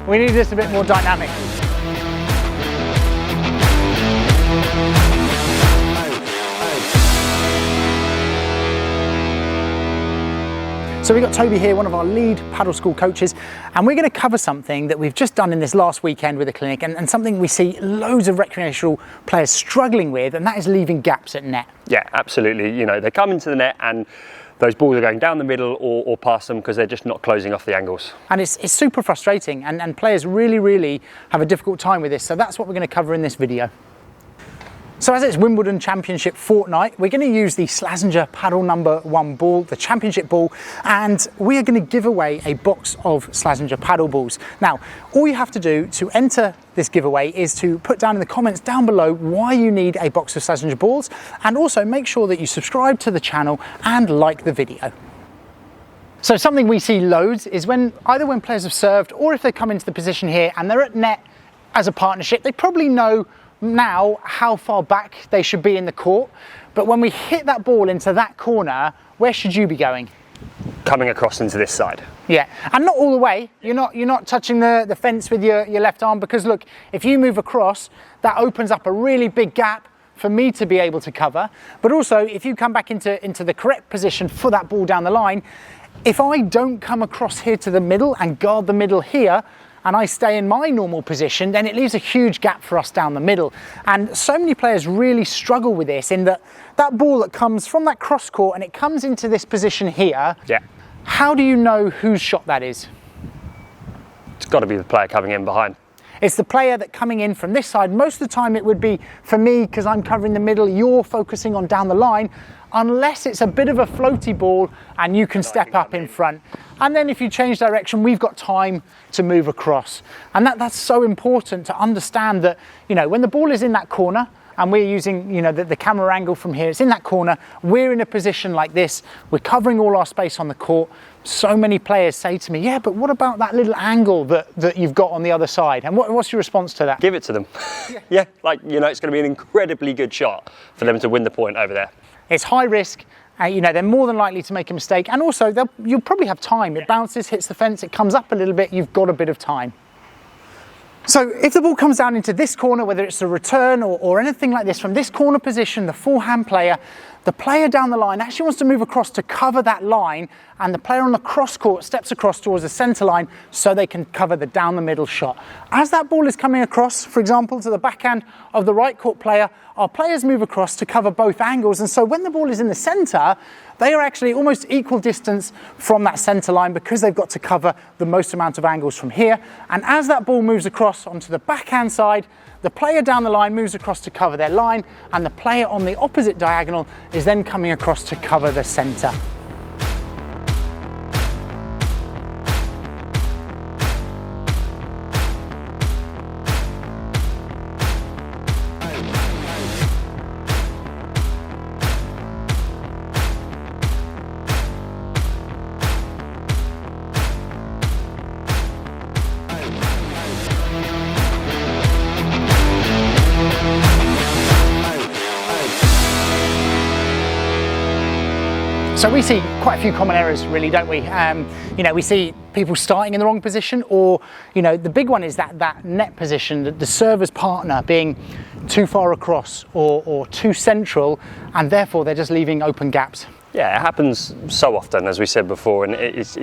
We need this a bit more dynamic. So we've got Toby here, one of our lead paddle school coaches, and we're going to cover something that we've just done in this last weekend with the clinic, and something we see loads of recreational players struggling with, and that is leaving gaps at net. Yeah, absolutely. You know, they come into the net and those balls are going down the middle or past them because they're just not closing off the angles. And it's super frustrating, and players really have a difficult time with this, so that's what we're going to cover in this video. So as it's Wimbledon Championship fortnight, we're going to use the Slazenger paddle #1 ball, the championship ball, and we are going to give away a box of Slazenger paddle balls. Now, all you have to do to enter this giveaway is to put down in the comments down below why you need a box of Slazenger balls, and also make sure that you subscribe to the channel and like the video. So something we see loads is either when players have served or if they come into the position here and they're at net as a partnership, they probably know now how far back they should be in the court, but when we hit that ball into that corner, where should you be going? Coming across into this side. Yeah, and not all the way. You're not touching the fence with your left arm, because look, if you move across, that opens up a really big gap for me to be able to cover. But also, if you come back into the correct position for that ball down the line, if I don't come across here to the middle and guard the middle here, and I stay in my normal position, then it leaves a huge gap for us down the middle. And so many players really struggle with this, in that ball that comes from that cross court and it comes into this position here, yeah. How do you know whose shot that is? It's got to be the player coming in behind. It's the player that coming in from this side. Most of the time it would be for me, because I'm covering the middle, you're focusing on down the line, unless it's a bit of a floaty ball and you can step up in front. And then if you change direction, we've got time to move across. And that's so important to understand that, you know, when the ball is in that corner and we're using, you know, the camera angle from here, it's in that corner, we're in a position like this, we're covering all our space on the court. So many players say to me, yeah, but what about that little angle that you've got on the other side? And what's your response to that? Give it to them. Yeah, like, you know, it's going to be an incredibly good shot for them to win the point over there. It's high risk. You know, they're more than likely to make a mistake, and also you'll probably have time. It bounces, hits the fence, it comes up a little bit, you've got a bit of time. So if the ball comes down into this corner, whether it's a return or anything like this, from this corner position, the forehand player, the player down the line actually wants to move across to cover that line, and the player on the cross court steps across towards the centre line so they can cover the down the middle shot. As that ball is coming across, for example, to the backhand of the right court player, our players move across to cover both angles, and so when the ball is in the centre, they are actually almost equal distance from that centre line, because they've got to cover the most amount of angles from here. And as that ball moves across onto the backhand side, the player down the line moves across to cover their line, and the player on the opposite diagonal is then coming across to cover the centre. So we see quite a few common errors, really, don't we? You know, we see people starting in the wrong position, or, you know, the big one is that net position, the server's partner being too far across or too central, and therefore they're just leaving open gaps. Yeah, it happens so often, as we said before, and it's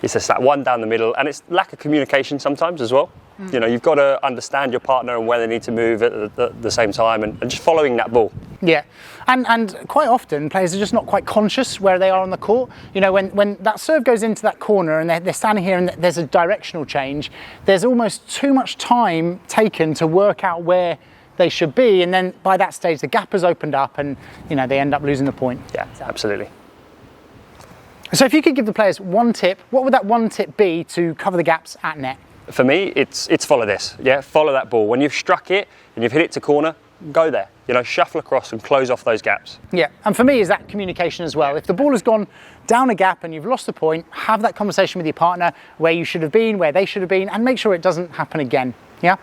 just that one down the middle, and it's lack of communication sometimes as well. You know, you've got to understand your partner and where they need to move at the same time, and just following that ball. Yeah, and quite often players are just not quite conscious where they are on the court. You know, when that serve goes into that corner and they're standing here and there's a directional change, there's almost too much time taken to work out where they should be, and then by that stage the gap has opened up, and, you know, they end up losing the point. Yeah, absolutely. So if you could give the players one tip, what would that one tip be to cover the gaps at net? For me, it's follow this. Yeah, follow that ball. When you've struck it and you've hit it to corner, go there. You know, shuffle across and close off those gaps. Yeah, and for me is that communication as well. If the ball has gone down a gap and you've lost the point, have that conversation with your partner, where you should have been, where they should have been, and make sure it doesn't happen again. Yeah.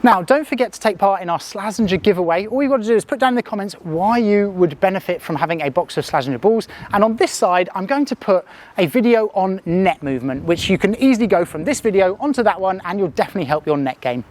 Now, don't forget to take part in our Slazenger giveaway. All you've got to do is put down in the comments why you would benefit from having a box of Slazenger balls. And on this side, I'm going to put a video on net movement, which you can easily go from this video onto that one, and you'll definitely help your net game.